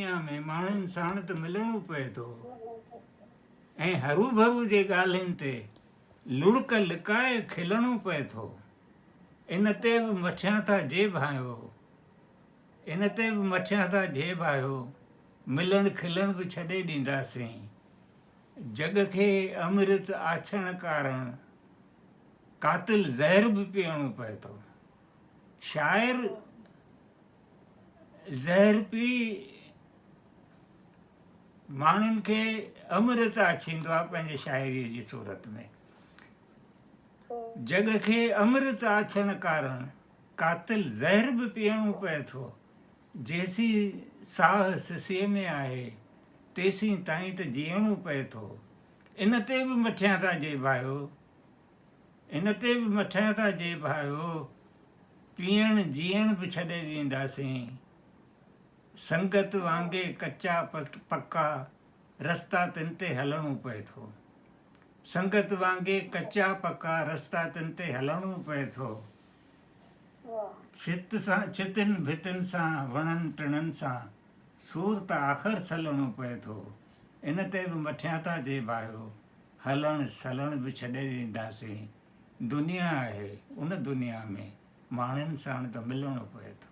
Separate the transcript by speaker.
Speaker 1: दुनिया में माण्हुनि साण त मिलणो पए थो ऐं हरू भरू जे ॻाल्हियुनि ते लुड़क लिकाए खिलणो पए थो। इन ते बि मथियां था जेब आयो, इन ते बि मथियां था जेब आयो, मिलण खिलण बि छॾे ॾींदासीं। जग खे अमृत आछण कारण कातिल ज़हर बि पीअणो पए थो। शाइर ज़हर पी माण्हुनि खे अमृत आछींदो आहे पंहिंजे शाइरीअ जी सूरत में। जग खे अमृत आछण कारण कातिल ज़हर बि पीअणो पए थो। जेसी साह सिसीअ में आहे तेसीं ताईं त जीअणो पए थो। इन ते बि मथियां था जेब आयो, इन ते बि मथियां था जेब आयो, पीअण जीअण बि छॾे ॾींदासीं। संगत वांगे कचा पक्का रस्ता तिन ते हलणो पए थो। संगत वांगे कचा पक्का रस्ता तिन ते हलणो पए थो। छितिन भितिन सां वणनि टिणनि सां सूर त आख़िर सलणो पए थो। इन ते बि मथियां था जेब आयो, हलण सलण बि छॾे ॾींदासीं। दुनिया आहे, उन दुनिया में माण्हुनि साण त मिलणो पए थो।